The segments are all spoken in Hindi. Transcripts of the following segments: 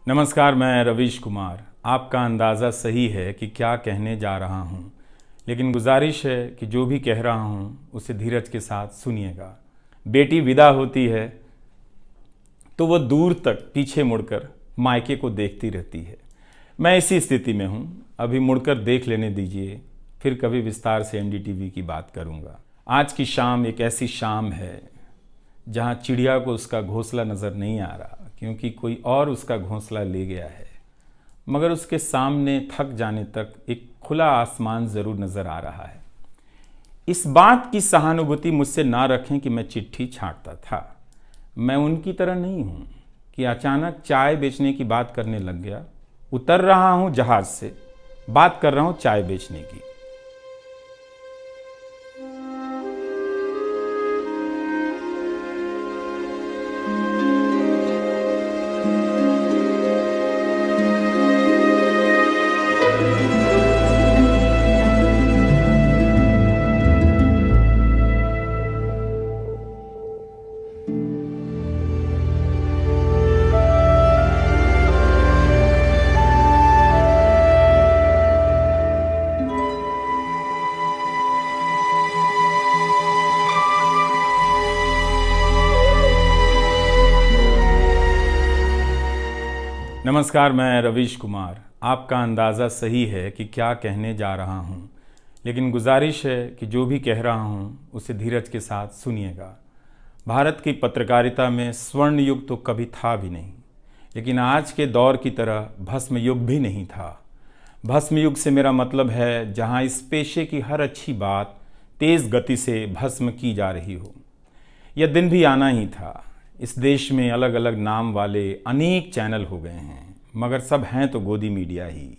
नमस्कार, मैं रवीश कुमार। आपका अंदाज़ा सही है कि क्या कहने जा रहा हूँ, लेकिन गुजारिश है कि जो भी कह रहा हूँ उसे धीरज के साथ सुनिएगा। बेटी विदा होती है तो वह दूर तक पीछे मुड़कर मायके को देखती रहती है। मैं इसी स्थिति में हूँ। अभी मुड़कर देख लेने दीजिए, फिर कभी विस्तार से एनडीटीवी की बात करूँगा। आज की शाम एक ऐसी शाम है जहाँ चिड़िया को उसका घोंसला नज़र नहीं आ रहा, क्योंकि कोई और उसका घोंसला ले गया है। मगर उसके सामने थक जाने तक एक खुला आसमान ज़रूर नज़र आ रहा है। इस बात की सहानुभूति मुझसे ना रखें कि मैं चिट्ठी छांटता था। मैं उनकी तरह नहीं हूँ कि अचानक चाय बेचने की बात करने लग गया। उतर रहा हूँ जहाज़ से, बात कर रहा हूँ चाय बेचने की। नमस्कार, मैं रवीश कुमार। आपका अंदाज़ा सही है कि क्या कहने जा रहा हूँ, लेकिन गुजारिश है कि जो भी कह रहा हूँ उसे धीरज के साथ सुनिएगा। भारत की पत्रकारिता में स्वर्ण युग तो कभी था भी नहीं, लेकिन आज के दौर की तरह भस्म युग भी नहीं था। भस्म युग से मेरा मतलब है जहाँ इस पेशे की हर अच्छी बात तेज़ गति से भस्म की जा रही हो। यह दिन भी आना ही था। इस देश में अलग अलग नाम वाले अनेक चैनल हो गए हैं, मगर सब हैं तो गोदी मीडिया ही।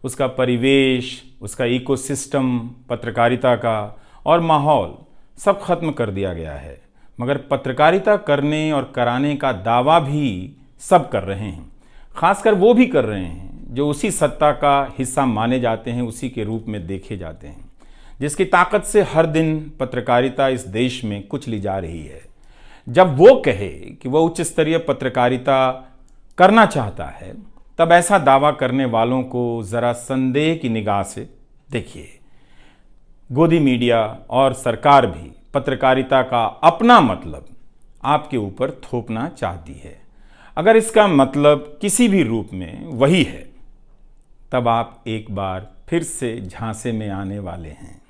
उसका परिवेश, उसका इकोसिस्टम, पत्रकारिता का और माहौल सब खत्म कर दिया गया है। मगर पत्रकारिता करने और कराने का दावा भी सब कर रहे हैं। खासकर वो भी कर रहे हैं जो उसी सत्ता का हिस्सा माने जाते हैं, उसी के रूप में देखे जाते हैं, जिसकी ताकत से हर दिन पत्रकारिता इस देश में कुचली जा रही है। जब वो कहे कि वह उच्च स्तरीय पत्रकारिता करना चाहता है, तब ऐसा दावा करने वालों को ज़रा संदेह की निगाह से देखिए। गोदी मीडिया और सरकार भी पत्रकारिता का अपना मतलब आपके ऊपर थोपना चाहती है। अगर इसका मतलब किसी भी रूप में वही है, तब आप एक बार फिर से झांसे में आने वाले हैं।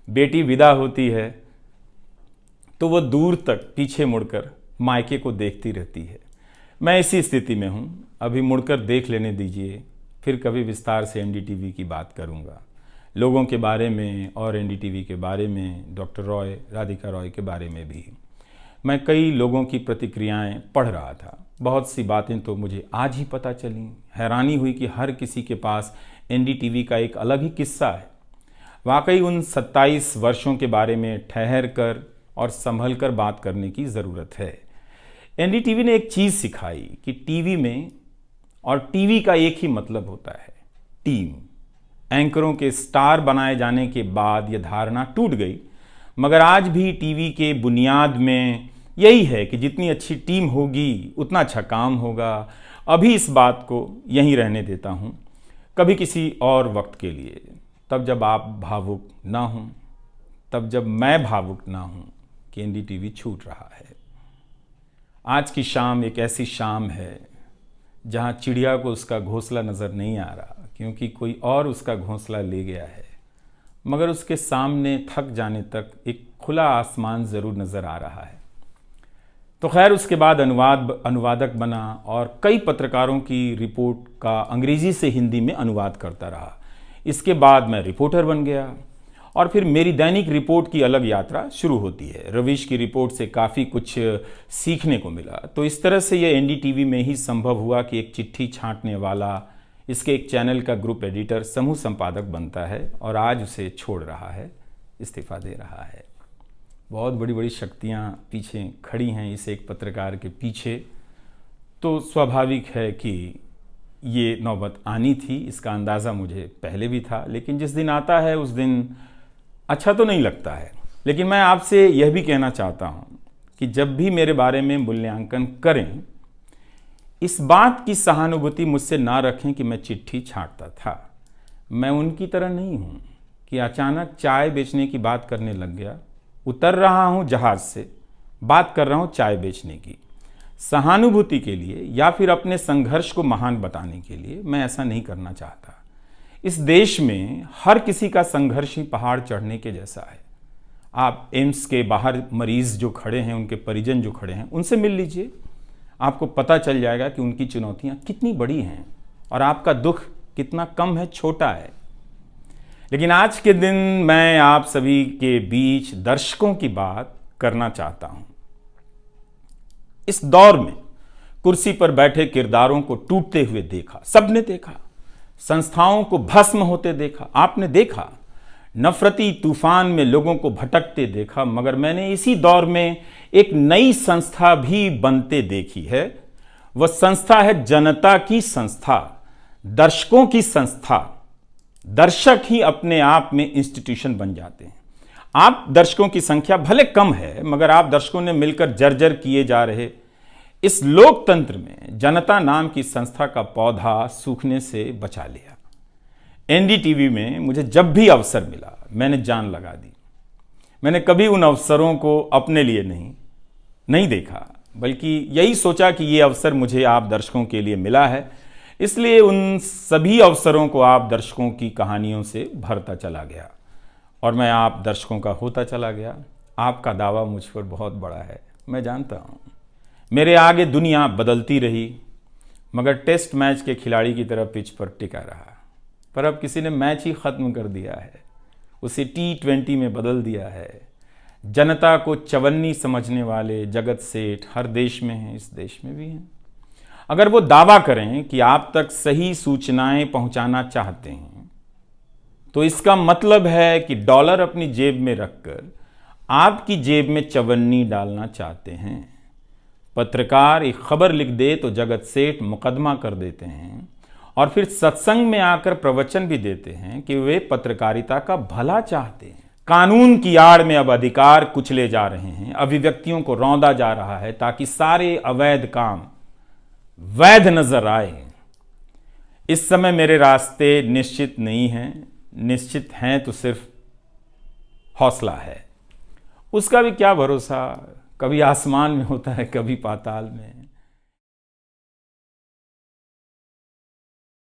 बेटी विदा होती है तो वह दूर तक पीछे मुड़कर मायके को देखती रहती है। मैं इसी स्थिति में हूँ। अभी मुड़कर देख लेने दीजिए, फिर कभी विस्तार से एनडीटीवी की बात करूँगा। लोगों के बारे में और एनडीटीवी के बारे में, डॉक्टर रॉय, राधिका रॉय के बारे में भी। मैं कई लोगों की प्रतिक्रियाएं पढ़ रहा था। बहुत सी बातें तो मुझे आज ही पता चली। हैरानी हुई कि हर किसी के पास एनडीटीवी का एक अलग ही किस्सा है। वाकई उन 27 वर्षों के बारे में ठहर कर और संभल कर बात करने की ज़रूरत है। एनडीटीवी ने एक चीज़ सिखाई कि टीवी में और टीवी का एक ही मतलब होता है, टीम। एंकरों के स्टार बनाए जाने के बाद यह धारणा टूट गई, मगर आज भी टीवी के बुनियाद में यही है कि जितनी अच्छी टीम होगी उतना अच्छा काम होगा। अभी इस बात को यहीं रहने देता हूँ, कभी किसी और वक्त के लिए, तब जब आप भावुक ना हों, तब जब मैं भावुक ना हूँ कि एनडीटीवी छूट रहा है। आज की शाम एक ऐसी शाम है जहाँ चिड़िया को उसका घोंसला नज़र नहीं आ रहा, क्योंकि कोई और उसका घोंसला ले गया है। मगर उसके सामने थक जाने तक एक खुला आसमान ज़रूर नज़र आ रहा है। तो खैर, उसके बाद अनुवादक बना और कई पत्रकारों की रिपोर्ट का अंग्रेज़ी से हिंदी में अनुवाद करता रहा। इसके बाद मैं रिपोर्टर बन गया और फिर मेरी दैनिक रिपोर्ट की अलग यात्रा शुरू होती है। रवीश की रिपोर्ट से काफ़ी कुछ सीखने को मिला। तो इस तरह से ये एनडीटीवी में ही संभव हुआ कि एक चिट्ठी छांटने वाला इसके एक चैनल का ग्रुप एडिटर, समूह संपादक बनता है और आज उसे छोड़ रहा है, इस्तीफ़ा दे रहा है। बहुत बड़ी बड़ी शक्तियाँ पीछे खड़ी हैं इस एक पत्रकार के पीछे। तो स्वाभाविक है कि ये नौबत आनी थी। इसका अंदाज़ा मुझे पहले भी था, लेकिन जिस दिन आता है उस दिन अच्छा तो नहीं लगता है। लेकिन मैं आपसे यह भी कहना चाहता हूँ कि जब भी मेरे बारे में मूल्यांकन करें, इस बात की सहानुभूति मुझसे ना रखें कि मैं चिट्ठी छांटता था। मैं उनकी तरह नहीं हूँ कि अचानक चाय बेचने की बात करने लग गया। उतर रहा हूँ जहाज से, बात कर रहा हूँ चाय बेचने की। सहानुभूति के लिए या फिर अपने संघर्ष को महान बताने के लिए मैं ऐसा नहीं करना चाहता। इस देश में हर किसी का संघर्ष ही पहाड़ चढ़ने के जैसा है। आप एम्स के बाहर मरीज जो खड़े हैं, उनके परिजन जो खड़े हैं, उनसे मिल लीजिए। आपको पता चल जाएगा कि उनकी चुनौतियां कितनी बड़ी हैं और आपका दुख कितना कम है, छोटा है। लेकिन आज के दिन मैं आप सभी के बीच दर्शकों की बात करना चाहता हूं। इस दौर में कुर्सी पर बैठे किरदारों को टूटते हुए देखा, सबने देखा। संस्थाओं को भस्म होते देखा, आपने देखा। नफरती तूफान में लोगों को भटकते देखा। मगर मैंने इसी दौर में एक नई संस्था भी बनते देखी है। वह संस्था है जनता की संस्था, दर्शकों की संस्था। दर्शक ही अपने आप में इंस्टीट्यूशन बन जाते हैं। आप दर्शकों की संख्या भले कम है, मगर आप दर्शकों ने मिलकर जर्जर किए जा रहे इस लोकतंत्र में जनता नाम की संस्था का पौधा सूखने से बचा लिया। एनडीटीवी में मुझे जब भी अवसर मिला, मैंने जान लगा दी। मैंने कभी उन अवसरों को अपने लिए नहीं देखा, बल्कि यही सोचा कि ये अवसर मुझे आप दर्शकों के लिए मिला है, इसलिए उन सभी अवसरों को आप दर्शकों की कहानियों से भरता चला गया और मैं आप दर्शकों का होता चला गया। आपका दावा मुझ पर बहुत बड़ा है, मैं जानता हूँ। मेरे आगे दुनिया बदलती रही, मगर टेस्ट मैच के खिलाड़ी की तरह पिच पर टिका रहा। पर अब किसी ने मैच ही खत्म कर दिया है, उसे T20 में बदल दिया है। जनता को चवन्नी समझने वाले जगत सेठ हर देश में हैं, इस देश में भी हैं। अगर वो दावा करें कि आप तक सही सूचनाएं पहुंचाना चाहते हैं, तो इसका मतलब है कि डॉलर अपनी जेब में रखकर आपकी जेब में चवन्नी डालना चाहते हैं। पत्रकार एक खबर लिख दे तो जगत सेठ मुकदमा कर देते हैं और फिर सत्संग में आकर प्रवचन भी देते हैं कि वे पत्रकारिता का भला चाहते हैं। कानून की आड़ में अब अधिकार कुचले जा रहे हैं, अभिव्यक्तियों को रौंदा जा रहा है ताकि सारे अवैध काम वैध नजर आए। इस समय मेरे रास्ते निश्चित नहीं हैं, निश्चित हैं तो सिर्फ हौसला है। उसका भी क्या भरोसा, कभी आसमान में होता है, कभी पाताल में।